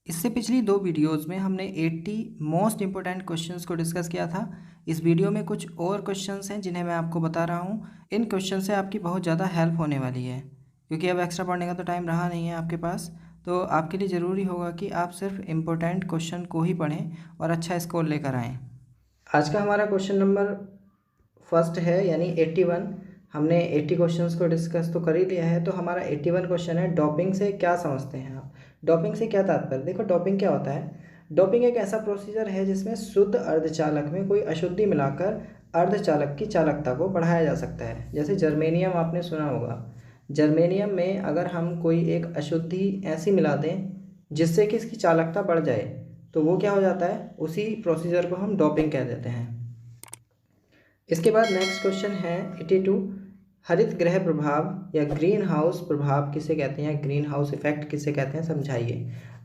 इससे पिछली दो वीडियोस में हमने 80 मोस्ट इम्पोर्टेंट क्वेश्चंस को डिस्कस किया था। इस वीडियो में कुछ और क्वेश्चंस हैं जिन्हें मैं आपको बता रहा हूँ। इन क्वेश्चन से आपकी बहुत ज़्यादा हेल्प होने वाली है, क्योंकि अब एक्स्ट्रा पढ़ने का तो टाइम रहा नहीं है आपके पास। तो आपके लिए ज़रूरी होगा कि आप सिर्फ इम्पोर्टेंट क्वेश्चन को ही पढ़ें और अच्छा स्कोर लेकर आएँ। आज का हमारा क्वेश्चन नंबर फर्स्ट है, यानी 81। हमने 80 क्वेश्चंस को डिस्कस तो कर ही लिया है, तो हमारा 81 क्वेश्चन है, डोपिंग से क्या समझते हैं आप। डोपिंग से क्या तात्पर्य। देखो, डोपिंग क्या होता है। डोपिंग एक ऐसा प्रोसीजर है जिसमें शुद्ध अर्धचालक में कोई अशुद्धि मिलाकर अर्धचालक की चालकता को बढ़ाया जा सकता है। जैसे जर्मेनियम आपने सुना होगा। जर्मेनियम में अगर हम कोई एक अशुद्धि ऐसी मिला दें जिससे कि इसकी चालकता बढ़ जाए, तो वो क्या हो जाता है, उसी प्रोसीजर को हम डोपिंग कह देते हैं। इसके बाद नेक्स्ट क्वेश्चन है 82। हरित गृह प्रभाव या ग्रीन हाउस प्रभाव किसे कहते हैं, ग्रीन हाउस इफेक्ट किसे कहते हैं, समझाइए।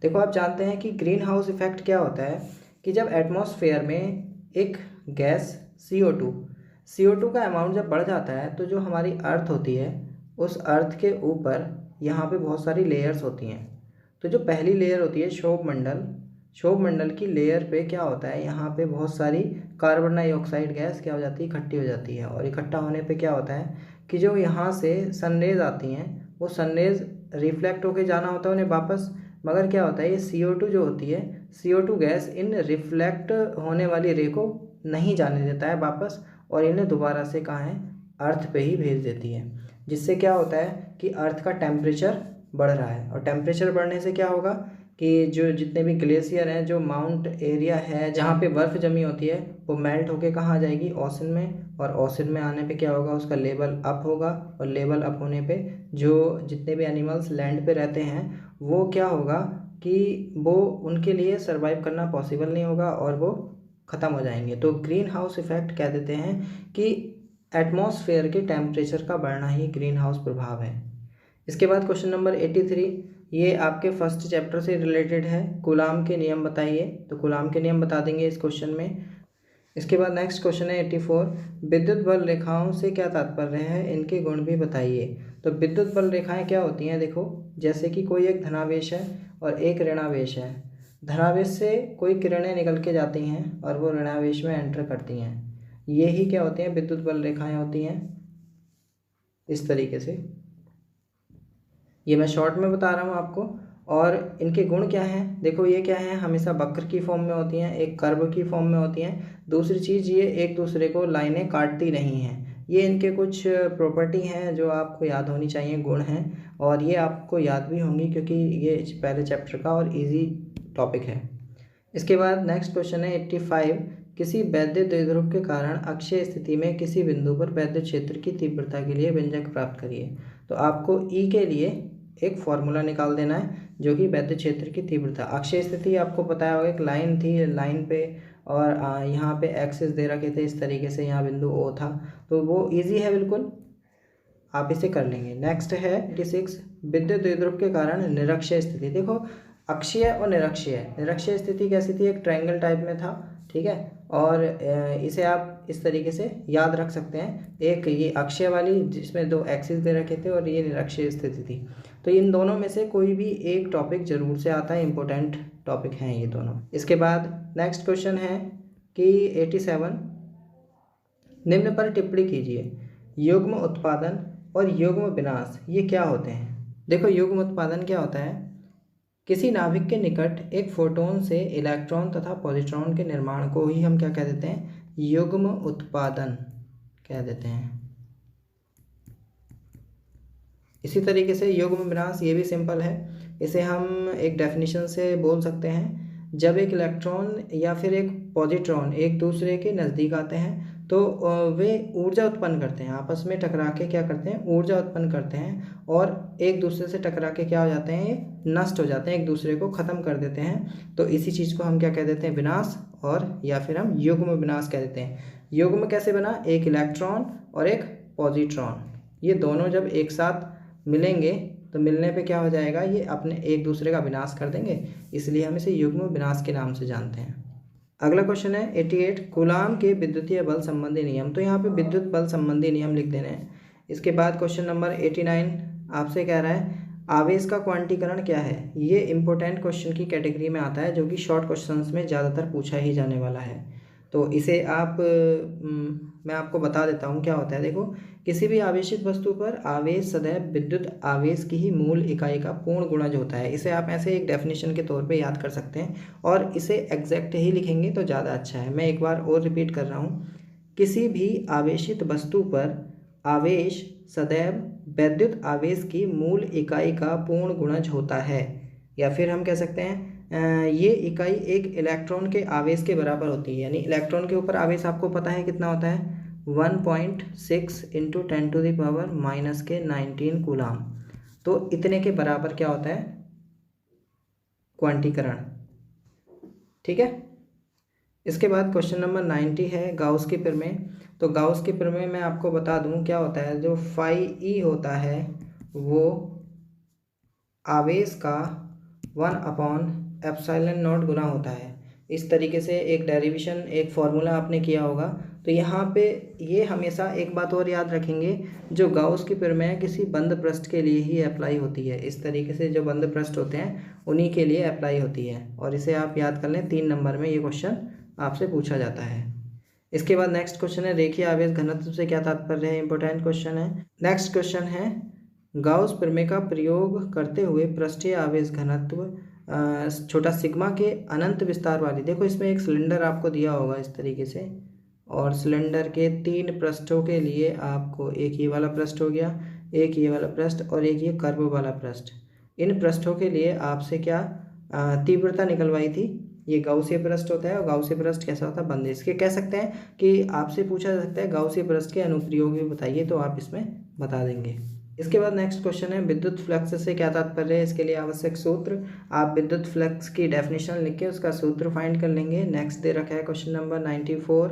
देखो, आप जानते हैं कि ग्रीन हाउस इफेक्ट क्या होता है कि जब एटमॉस्फेयर में एक गैस CO2 का अमाउंट जब बढ़ जाता है, तो जो हमारी अर्थ होती है, उस अर्थ के ऊपर यहाँ पे बहुत सारी लेयर्स होती हैं। तो जो पहली लेयर होती है क्षोभ मंडल की लेयर पे क्या होता है, यहाँ पे बहुत सारी कार्बन डाइऑक्साइड गैस क्या हो जाती है, इकट्ठी हो जाती है। और इकट्ठा होने पे क्या होता है कि जो यहाँ से सनरेज आती हैं, वो सनरेज रिफ्लेक्ट होके जाना होता है उन्हें वापस, मगर क्या होता है, ये CO2 जो होती है, CO2 गैस इन रिफ्लेक्ट होने वाली रे को नहीं जाने देता है वापस, और इन्हें दोबारा से कहाँ है, अर्थ पे ही भेज देती है। जिससे क्या होता है कि अर्थ का टेम्परेचर बढ़ रहा है, और टेम्परेचर बढ़ने से क्या होगा कि जो जितने भी ग्लेशियर हैं, जो माउंट एरिया है जहाँ पे बर्फ़ जमी होती है, वो मेल्ट होके कहाँ आ जाएगी, ओशन में। और ओशन में आने पे क्या होगा, उसका लेवल अप होगा, और लेवल अप होने पे जो जितने भी एनिमल्स लैंड पे रहते हैं, वो क्या होगा कि वो उनके लिए सर्वाइव करना पॉसिबल नहीं होगा और वो ख़त्म हो जाएंगे। तो ग्रीन हाउस इफेक्ट कह देते हैं कि एटमॉस्फेयर के टेम्परेचर का बढ़ना ही ग्रीन हाउस प्रभाव है। इसके बाद क्वेश्चन नंबर 83, ये आपके फर्स्ट चैप्टर से रिलेटेड है। कूलाम के नियम बताइए। तो कूलाम के नियम बता देंगे इस क्वेश्चन में। इसके बाद नेक्स्ट क्वेश्चन है 84। विद्युत बल रेखाओं से क्या तात्पर्य है, इनके गुण भी बताइए। तो विद्युत बल रेखाएं क्या होती हैं, देखो, जैसे कि कोई एक धनावेश है और एक ऋणावेश है। धनावेश से कोई किरणें निकल के जाती हैं और वो ऋणावेश में एंटर करती हैं। ये ही क्या होती हैं, विद्युत बल रेखाएं होती हैं, इस तरीके से। ये मैं शॉर्ट में बता रहा हूँ आपको। और इनके गुण क्या हैं, देखो, ये क्या है, हमेशा वक्र की फॉर्म में होती हैं, एक कर्व की फॉर्म में होती हैं। दूसरी चीज़, ये एक दूसरे को लाइनें काटती नहीं हैं। ये इनके कुछ प्रॉपर्टी हैं जो आपको याद होनी चाहिए, गुण हैं, और ये आपको याद भी होंगी क्योंकि ये पहले चैप्टर का और इजी टॉपिक है। इसके बाद नेक्स्ट क्वेश्चन है 85। किसी वैद्युत द्विध्रुव के कारण अक्षीय स्थिति में किसी बिंदु पर वैद्युत क्षेत्र की तीव्रता के लिए व्यंजक प्राप्त करिए। तो आपको ई के लिए एक फॉर्मूला निकाल देना है, जो कि वैद्युत क्षेत्र की तीव्रता। अक्षीय स्थिति आपको पता होगा, एक लाइन थी, लाइन पे और यहाँ पे एक्सिस दे रखे थे इस तरीके से, यहाँ बिंदु ओ था, तो वो इजी है बिल्कुल, आप इसे कर लेंगे। नेक्स्ट है 86। विद्युत द्विध्रुव के कारण निरक्षीय स्थिति। देखो, अक्षीय और निरक्षीय स्थिति कैसी थी, एक ट्रायंगल टाइप में था, ठीक है। और इसे आप इस तरीके से याद रख सकते हैं, एक ये अक्षीय वाली जिसमें दो एक्सिस दे रखे थे, और ये निरक्षीय स्थिति थी। तो इन दोनों में से कोई भी एक टॉपिक जरूर से आता है, इंपॉर्टेंट टॉपिक हैं ये दोनों। इसके बाद नेक्स्ट क्वेश्चन है कि 87। निम्न पर टिप्पणी कीजिए, युग्म उत्पादन और युग्म विनाश ये क्या होते हैं। देखो, युग्म उत्पादन क्या होता है, किसी नाभिक के निकट एक फोटोन से इलेक्ट्रॉन तथा पॉजिट्रॉन के निर्माण को ही हम क्या कह देते हैं, युग्म उत्पादन कह देते हैं। इसी तरीके से युग्म विनाश ये भी सिंपल है, इसे हम एक डेफिनेशन से बोल सकते हैं। जब एक इलेक्ट्रॉन या फिर एक पॉजिट्रॉन एक दूसरे के नज़दीक आते हैं, तो वे ऊर्जा उत्पन्न करते हैं, आपस में टकरा के क्या करते हैं, ऊर्जा उत्पन्न करते हैं, और एक दूसरे से टकरा के क्या हो जाते हैं, नष्ट हो जाते हैं, एक दूसरे को ख़त्म कर देते हैं। तो इसी चीज़ को हम क्या कह देते हैं, विनाश, और या फिर हम युग्म विनाश कह देते हैं। युग्म कैसे बना, एक इलेक्ट्रॉन और एक पॉजिट्रॉन, ये दोनों जब एक साथ मिलेंगे तो मिलने पे क्या हो जाएगा, ये अपने एक दूसरे का विनाश कर देंगे, इसलिए हम इसे युग्म विनाश के नाम से जानते हैं। अगला क्वेश्चन है 88। कूलाम के विद्युतीय बल संबंधी नियम। तो यहाँ पे विद्युत बल संबंधी नियम लिख देने हैं। इसके बाद क्वेश्चन नंबर 89 आपसे कह रहा है, आवेश का क्वांटीकरण क्या है? ये इंपॉर्टेंट क्वेश्चन की कैटेगरी में आता है, जो कि शॉर्ट क्वेश्चंस में ज़्यादातर पूछा ही जाने वाला है। तो इसे आप मैं आपको बता देता हूँ क्या होता है। देखो, किसी भी आवेशित वस्तु पर आवेश सदैव विद्युत आवेश की ही मूल इकाई का पूर्ण गुणज होता है। इसे आप ऐसे एक डेफिनेशन के तौर पे याद कर सकते हैं, और इसे एग्जैक्ट ही लिखेंगे तो ज़्यादा अच्छा है। मैं एक बार और रिपीट कर रहा हूँ, किसी भी आवेशित वस्तु पर आवेश सदैव वैद्युत आवेश की मूल इकाई का पूर्ण गुणज होता है। या फिर हम कह सकते हैं ये इकाई एक इलेक्ट्रॉन के आवेश के बराबर होती है। यानी इलेक्ट्रॉन के ऊपर आवेश आपको पता है कितना होता है, 1.6 इंटू 10⁻⁻⁹ कूलाम। तो इतने के बराबर क्या होता है, क्वांटीकरण। ठीक है। इसके बाद क्वेश्चन नंबर 90 है गाउस के प्रमेय। तो गाउस के प्रमेय में आपको बता दूं क्या होता है। जो फाई ई होता है वो आवेश का 1/ε0 गुना होता है। इस तरीके से एक डेरिवेशन, एक फॉर्मूला आपने किया होगा। तो यहाँ पे ये हमेशा एक बात और याद रखेंगे, जो गाउस की प्रमेय किसी बंद पृष्ठ के लिए ही अप्लाई होती है। इस तरीके से जो बंद पृष्ठ होते हैं उन्हीं के लिए अप्लाई होती है, और इसे आप याद कर लें। 3 नंबर में ये क्वेश्चन आपसे पूछा जाता है। इसके बाद नेक्स्ट क्वेश्चन है, रेखीय आवेश घनत्व से क्या तात्पर्य है। इंपॉर्टेंट क्वेश्चन है। नेक्स्ट क्वेश्चन है, गाउस प्रमेय का प्रयोग करते हुए पृष्ठीय आवेश घनत्व छोटा सिग्मा के अनंत विस्तार वाली। देखो, इसमें एक सिलेंडर आपको दिया होगा इस तरीके से, और सिलेंडर के 3 पृष्ठों के लिए आपको एक ये वाला पृष्ठ हो गया, एक ये वाला पृष्ठ, और एक ये कर्व वाला पृष्ठ। इन पृष्ठों के लिए आपसे क्या तीव्रता निकलवाई थी। ये गाउसीय पृष्ठ होता है, और गाउसीय पृष्ठ कैसा होता है, बंद। इसके कह सकते हैं कि आपसे पूछा जा सकता है गाउसीय पृष्ठ के अनुप्रयोग भी बताइए, तो आप इसमें बता देंगे। इसके बाद नेक्स्ट क्वेश्चन है, विद्युत फ्लक्स से क्या तात्पर्य है। इसके लिए आवश्यक सूत्र, आप विद्युत फ्लक्स की डेफिनेशन लिख के उसका सूत्र फाइंड कर लेंगे। नेक्स्ट दे रखा है क्वेश्चन नंबर 94,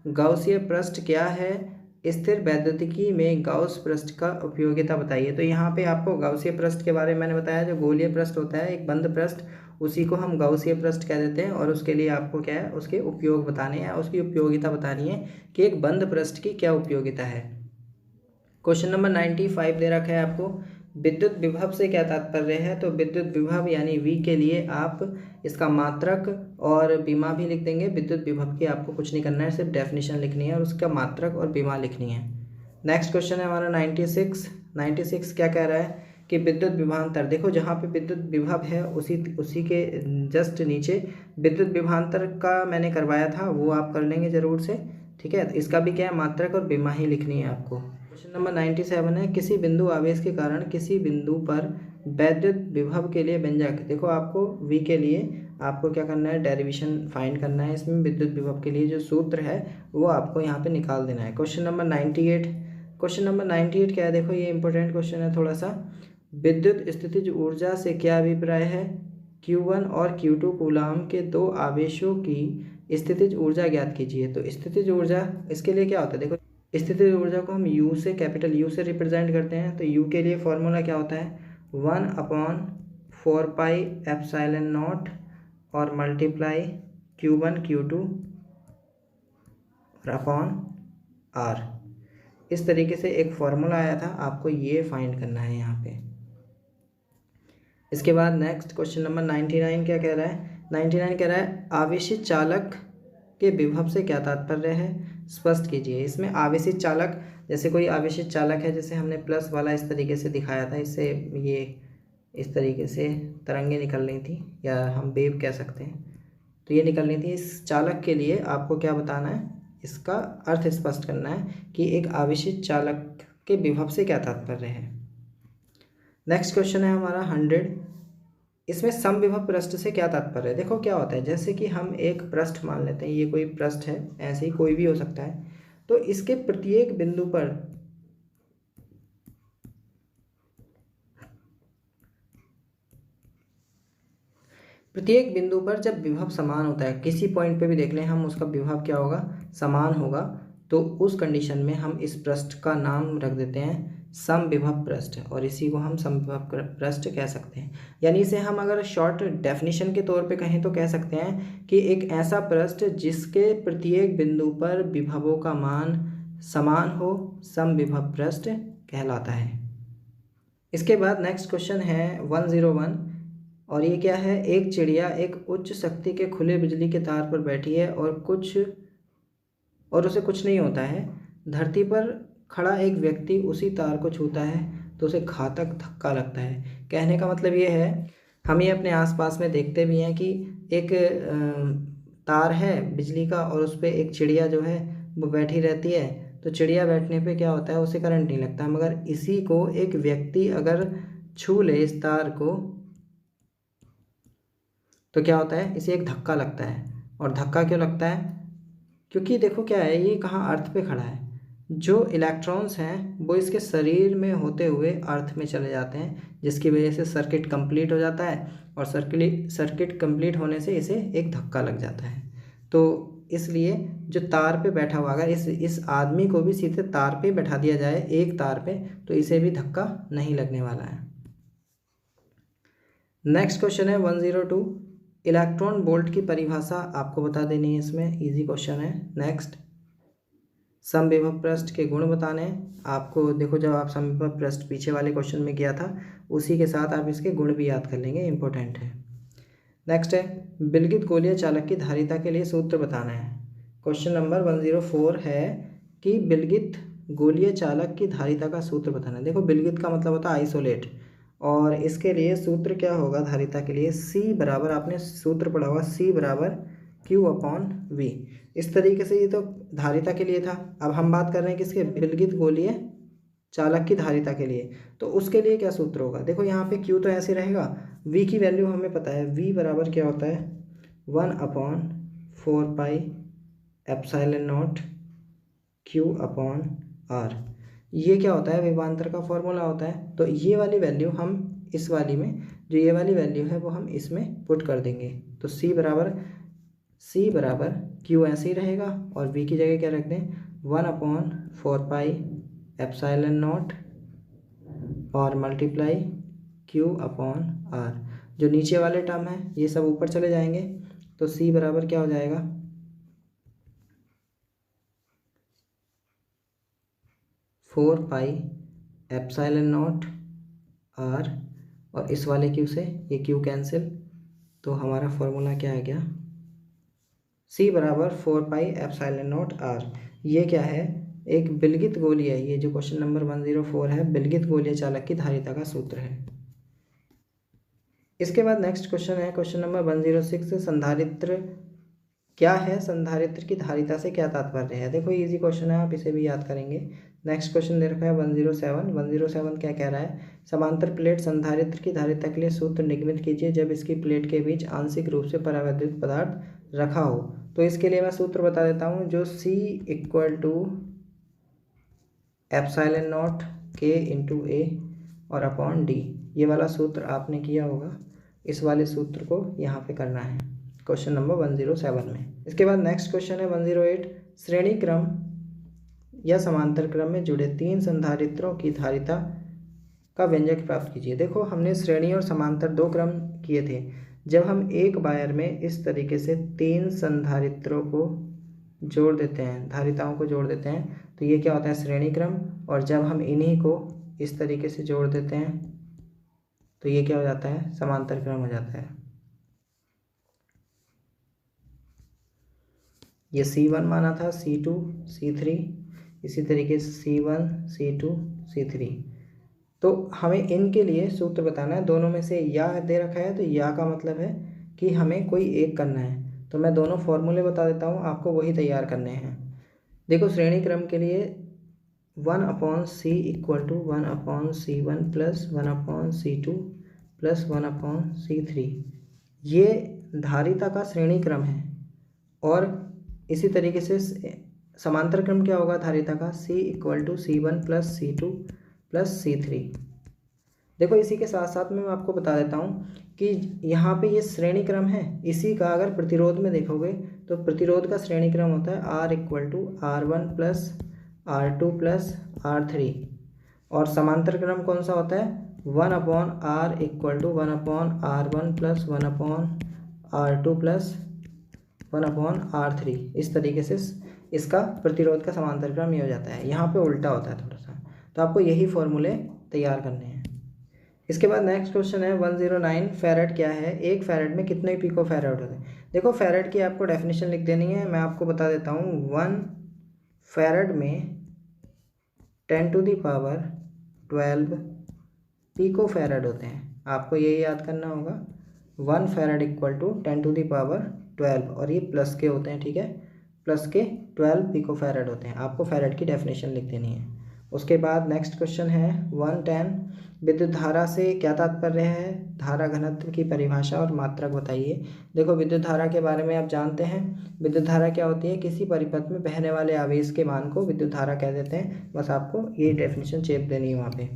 गाउसीय पृष्ठ क्या है, स्थिर वैद्युतिकी में गाउस पृष्ठ का उपयोगिता बताइए। तो यहाँ पे आपको गाउसीय पृष्ठ के बारे में मैंने बताया, जो गोलीय पृष्ठ होता है, एक बंद पृष्ठ, उसी को हम गाउसीय पृष्ठ कह देते हैं। और उसके लिए आपको क्या है, उसके उपयोग बताने हैं, उसकी उपयोगिता बतानी है कि एक बंद पृष्ठ की क्या उपयोगिता है। क्वेश्चन नंबर 95 दे रखा है आपको, विद्युत विभव से क्या तात्पर्य है। तो विद्युत विभव यानी V के लिए आप इसका मात्रक और विमा भी लिख देंगे। विद्युत विभव की आपको कुछ नहीं करना है, सिर्फ डेफिनेशन लिखनी है और उसका मात्रक और विमा लिखनी है। नेक्स्ट क्वेश्चन है हमारा 96 क्या कह रहा है कि विद्युत विभवांतर। देखो, जहाँ पे विद्युत विभव है उसी के जस्ट नीचे विद्युत विभवांतर का मैंने करवाया था, वो आप कर लेंगे जरूर से। ठीक है, इसका भी क्या है, मात्रक और विमा ही लिखनी है आपको। क्वेश्चन नंबर 97 है, किसी बिंदु आवेश के कारण किसी बिंदु पर वैद्युत विभव के लिए व्यंजक। देखो, आपको V के लिए आपको क्या करना है, डेरिवेशन फाइंड करना है। इसमें विद्युत विभव के लिए जो सूत्र है वो आपको यहाँ पे निकाल देना है। क्वेश्चन नंबर 98 क्या है। देखो, ये इंपॉर्टेंट क्वेश्चन है थोड़ा सा। विद्युत स्थितिज ऊर्जा से क्या अभिप्राय है। Q1 और Q2 कूलाम के 2 आवेशों की स्थितिज ऊर्जा ज्ञात कीजिए। तो स्थितिज ऊर्जा, इसके लिए क्या होता है। देखो, स्थितिज ऊर्जा को हम U से, कैपिटल U से रिप्रेजेंट करते हैं। तो U के लिए फॉर्मूला क्या होता है, 1/4πε0 और मल्टीप्लाई Q1 Q2 और अपॉन R। इस तरीके से एक फॉर्मूला आया था, आपको ये फाइंड करना है यहाँ पे। इसके बाद नेक्स्ट क्वेश्चन नंबर 99 क्या कह रहा है। 99 कह रहा है, आवेशित चालक के विभव से क्या तात्पर्य है, स्पष्ट कीजिए। इसमें आवेशित चालक, जैसे कोई आवेशित चालक है, जैसे हमने प्लस वाला इस तरीके से दिखाया था, इससे ये इस तरीके से तरंगे निकल रही थी, या हम वेव कह सकते हैं, तो ये निकल रही थी। इस चालक के लिए आपको क्या बताना है, इसका अर्थ स्पष्ट करना है कि एक आवेशित चालक के विभव से क्या तात्पर्य है। नेक्स्ट क्वेश्चन है हमारा 100, इसमें समविभव पृष्ठ से क्या तात्पर्य है। देखो, क्या होता है, जैसे कि हम एक पृष्ठ मान लेते हैं, ये कोई पृष्ठ है, ऐसे ही कोई भी हो सकता है। तो इसके प्रत्येक बिंदु पर जब विभव समान होता है, किसी पॉइंट पे भी देख लें हम, उसका विभव क्या होगा, समान होगा। तो उस कंडीशन में हम इस पृष्ठ का नाम रख देते हैं समविभव पृष्ठ, और इसी को हम समविभव पृष्ठ कह सकते हैं। यानी इसे हम अगर शॉर्ट डेफिनेशन के तौर पे कहें तो कह सकते हैं कि एक ऐसा पृष्ठ जिसके प्रत्येक बिंदु पर विभवों का मान समान हो, समविभव पृष्ठ कहलाता है। इसके बाद नेक्स्ट क्वेश्चन है 101 और ये क्या है, एक चिड़िया एक उच्च शक्ति के खुले बिजली के तार पर बैठी है और उसे कुछ नहीं होता है। धरती पर खड़ा एक व्यक्ति उसी तार को छूता है तो उसे घातक धक्का लगता है। कहने का मतलब ये है, हम ये अपने आसपास में देखते भी हैं कि एक तार है बिजली का और उस पर एक चिड़िया जो है वो बैठी रहती है। तो चिड़िया बैठने पे क्या होता है, उसे करंट नहीं लगता, मगर इसी को एक व्यक्ति अगर छू ले इस तार को तो क्या होता है, इसे एक धक्का लगता है। और धक्का क्यों लगता है, क्योंकि देखो क्या है, ये कहाँ अर्थ पे खड़ा है। जो इलेक्ट्रॉन्स हैं वो इसके शरीर में होते हुए अर्थ में चले जाते हैं, जिसकी वजह से सर्किट कंप्लीट हो जाता है और सर्किट कंप्लीट होने से इसे एक धक्का लग जाता है। तो इसलिए जो तार पे बैठा हुआ, अगर इस आदमी को भी सीधे तार पे बैठा दिया जाए एक तार पे, तो इसे भी धक्का नहीं लगने वाला है। नेक्स्ट क्वेश्चन है 102। इलेक्ट्रॉन वोल्ट की परिभाषा आपको बता देनी है, इसमें इजी क्वेश्चन है। नेक्स्ट, समविभव पृष्ठ के गुण बताने हैं आपको। देखो जब आप समविभव पृष्ठ पीछे वाले क्वेश्चन में किया था, उसी के साथ आप इसके गुण भी याद कर लेंगे, इंपॉर्टेंट है। नेक्स्ट है, विलगित गोलीय चालक की धारिता के लिए सूत्र बताना है। क्वेश्चन नंबर 104 है कि विलगित गोलीय चालक की धारिता का सूत्र बताना है। देखो विलगित का मतलब होता है आइसोलेट, और इसके लिए सूत्र क्या होगा धारिता के लिए, C बराबर, आपने सूत्र पढ़ा होगा, C बराबर Q/V। इस तरीके से ये तो धारिता के लिए था। अब हम बात कर रहे हैं किसके, विलगित गोलीय चालक की धारिता के लिए। तो उसके लिए क्या सूत्र होगा, देखो यहाँ पे Q तो ऐसे रहेगा, V की वैल्यू हमें पता है, V बराबर क्या होता है 1/4πε0 Q/R। ये क्या होता है, विभवांतर का फॉर्मूला होता है। तो ये वाली वैल्यू हम इस वाली में, जो ये वाली वैल्यू है वो हम इसमें पुट कर देंगे। तो C बराबर Q ऐसे ही रहेगा और V की जगह क्या रख दें 1/4πε0 और मल्टीप्लाई Q/R। जो नीचे वाले टर्म है ये सब ऊपर चले जाएंगे, तो C बराबर क्या हो जाएगा 4πε0R, और इस वाले Q से ये Q कैंसिल, तो हमारा फॉर्मूला क्या आ गया, C बराबर 4πε0R। ये क्या है, एक विलगित गोलीय, ये जो क्वेश्चन नंबर 104 है, विलगित गोलीय चालक की धारिता का सूत्र है। इसके बाद नेक्स्ट क्वेश्चन है क्वेश्चन नंबर 106, संधारित्र क्या है, संधारित्र की धारिता से क्या तात्पर्य है। देखो इजी क्वेश्चन है, आप इसे भी याद करेंगे। नेक्स्ट क्वेश्चन दे रखा है 107 क्या कह रहा है, समांतर प्लेट संधारित्र की धारिता के लिए सूत्र निगमित कीजिए जब इसकी प्लेट के बीच आंशिक रूप से परावैद्युत पदार्थ रखा हो। तो इसके लिए मैं सूत्र बता देता हूँ, जो C = ε0 K/A और अपॉन D, ये वाला सूत्र आपने किया होगा, इस वाले सूत्र को यहाँ पे करना है क्वेश्चन नंबर 107 में। इसके बाद नेक्स्ट क्वेश्चन है 108, श्रेणी क्रम या समांतर क्रम में जुड़े 3 संधारित्रों की धारिता का व्यंजक प्राप्त कीजिए। देखो हमने श्रेणी और समांतर 2 क्रम किए थे। जब हम एक वायर में इस तरीके से 3 संधारित्रों को जोड़ देते हैं, धारिताओं को जोड़ देते हैं, तो ये क्या होता है श्रेणी क्रम। और जब हम इन्हीं को इस तरीके से जोड़ देते हैं तो ये क्या हो जाता है, समांतर क्रम हो जाता है। ये C1 माना था, C2 C3, इसी तरीके से C1 C2 C3। तो हमें इनके लिए सूत्र बताना है, दोनों में से या दे रखा है तो या का मतलब है कि हमें कोई एक करना है। तो मैं दोनों फॉर्मूले बता देता हूँ, आपको वही तैयार करने हैं। देखो श्रेणी क्रम के लिए 1/C = 1/C1 + 1/C2 + 1/C3, ये धारिता का श्रेणी क्रम है। और इसी तरीके से समांतर क्रम क्या होगा धारिता का, C = C1 + C2 + C3। देखो इसी के साथ साथ मैं आपको बता देता हूँ कि यहाँ पे ये श्रेणी क्रम है, इसी का अगर प्रतिरोध में देखोगे तो प्रतिरोध का श्रेणी क्रम होता है R = R1 + R2 + R3। और समांतर क्रम कौन सा होता है, 1/R = 1/R1 + 1/R2 + 1/R3। इस तरीके से इसका प्रतिरोध का समांतर क्रम ये हो जाता है। यहाँ पे उल्टा होता है थोड़ा सा, तो आपको यही फॉर्मूले तैयार करने हैं। इसके बाद नेक्स्ट क्वेश्चन है 109 फेरेड क्या है, एक फेरेड में कितने पिको फेरेड होते हैं। देखो फेरेड की आपको डेफिनेशन लिख देनी है, मैं आपको बता देता हूँ। 1 फेरेड में 10⁻12 पिको फेरेड होते हैं, आपको ये याद करना होगा। 1 फेरेड इक्वल टू 10⁻12 और ये प्लस के होते हैं, ठीक है, प्लस के 12 पिको फेरेड होते हैं। आपको फेरेड की डेफिनेशन लिख देनी है। उसके बाद नेक्स्ट क्वेश्चन है 110 विद्युत धारा से क्या तात्पर्य है, धारा घनत्व की परिभाषा और मात्रक बताइए। देखो विद्युत धारा के बारे में आप जानते हैं, विद्युत धारा क्या होती है, किसी परिपथ में बहने वाले आवेश के मान को विद्युत धारा कह देते हैं। बस आपको ये डेफिनेशन चेप देनी है वहाँ पे।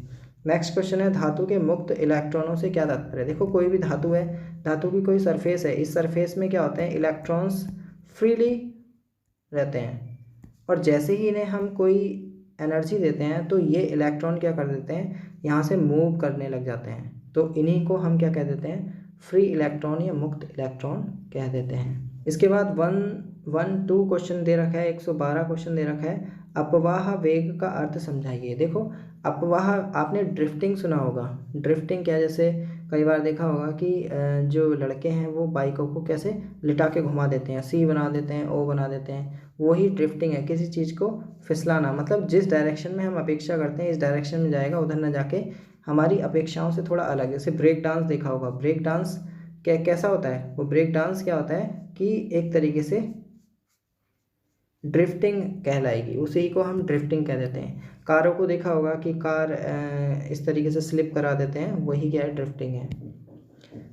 नेक्स्ट क्वेश्चन है धातु के मुक्त इलेक्ट्रॉनों से क्या तात्पर्य है। देखो कोई भी धातु है, धातु की कोई सरफेस है, इस सरफेस में क्या होते हैं, इलेक्ट्रॉन्स फ्रीली रहते हैं, और जैसे ही इन्हें हम कोई एनर्जी देते हैं तो ये इलेक्ट्रॉन क्या कर देते हैं, यहाँ से मूव करने लग जाते हैं। तो इन्हीं को हम क्या कह देते हैं, फ्री इलेक्ट्रॉन या मुक्त इलेक्ट्रॉन कह देते हैं। इसके बाद 112 क्वेश्चन दे रखा है, 112 क्वेश्चन दे रखा है, अपवाह वेग का अर्थ समझाइए। देखो अपवाह आपने ड्रिफ्टिंग सुना होगा, ड्रिफ्टिंग क्या, जैसे कई बार देखा होगा कि जो लड़के हैं वो बाइकों को कैसे लिटा के घुमा देते हैं, सी बना देते हैं, ओ बना देते हैं, वही ड्रिफ्टिंग है, किसी चीज़ को फिसलाना। मतलब जिस डायरेक्शन में हम अपेक्षा करते हैं इस डायरेक्शन में जाएगा, उधर ना जाके हमारी अपेक्षाओं से थोड़ा अलग। जैसे ब्रेक डांस देखा होगा, ब्रेक डांस कैसा होता है, वो ब्रेक डांस क्या होता है कि एक तरीके से ड्रिफ्टिंग कहलाएगी, उसी को हम ड्रिफ्टिंग कह देते हैं। कारों को देखा होगा कि कार इस तरीके से स्लिप करा देते हैं, वही क्या है, ड्रिफ्टिंग है।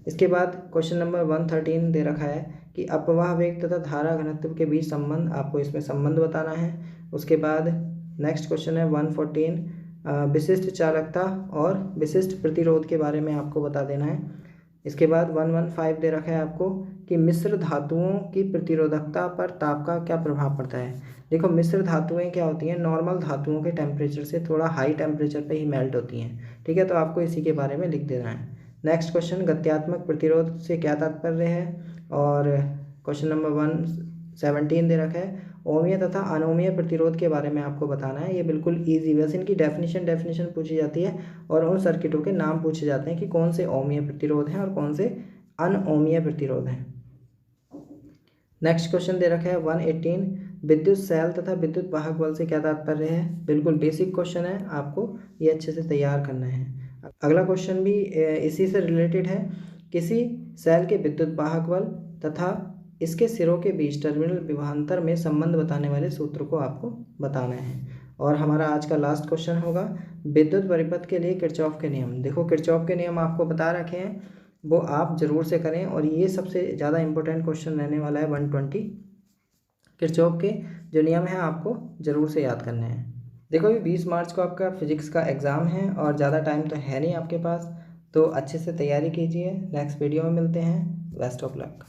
इसके बाद क्वेश्चन नंबर 113 दे रखा है कि अपवाह वेग तथा धारा घनत्व के बीच संबंध, आपको इसमें संबंध बताना है। उसके बाद नेक्स्ट क्वेश्चन है 114 विशिष्ट चालकता और विशिष्ट प्रतिरोध के बारे में आपको बता देना है। इसके बाद 115 दे रखा है आपको कि मिश्र धातुओं की प्रतिरोधकता पर ताप का क्या प्रभाव पड़ता है। देखो मिश्र धातुएं क्या होती हैं, नॉर्मल धातुओं के टेम्परेचर से थोड़ा हाई टेम्परेचर पे ही मेल्ट होती हैं, ठीक है, तो आपको इसी के बारे में लिख देना है। नेक्स्ट क्वेश्चन गत्यात्मक प्रतिरोध से क्या तात्पर्य है, और क्वेश्चन नंबर 117 दे रखा है ओमीय तथा अनोमीय प्रतिरोध के बारे में आपको बताना है। ये बिल्कुल ईजी, वैसे इनकी डेफिनेशन पूछी जाती है और उन सर्किटों के नाम पूछे जाते हैं कि कौन से ओमीय प्रतिरोध हैं और कौन से अनओमीय प्रतिरोध हैं। नेक्स्ट क्वेश्चन दे रखा है 118 विद्युत सेल तथा विद्युत वाहक बल से क्या तात्पर्य है। बिल्कुल बेसिक क्वेश्चन है, आपको ये अच्छे से तैयार करना है। अगला क्वेश्चन भी इसी से रिलेटेड है, किसी सेल के विद्युत वाहक बल तथा इसके सिरों के बीच टर्मिनल विभवांतर में संबंध बताने वाले सूत्र को आपको बताना है। और हमारा आज का लास्ट क्वेश्चन होगा विद्युत परिपथ के लिए किरचॉफ के नियम। देखो किरचॉफ के नियम आपको बता रखे हैं, वो आप ज़रूर से करें, और ये सबसे ज़्यादा इंपॉर्टेंट क्वेश्चन रहने वाला है 120। किरचॉफ के जो नियम हैं आपको ज़रूर से याद करने हैं। देखो अभी 20 मार्च को आपका फिजिक्स का एग्ज़ाम है और ज़्यादा टाइम तो है नहीं आपके पास, तो अच्छे से तैयारी कीजिए। नेक्स्ट वीडियो में मिलते हैं। Best of luck.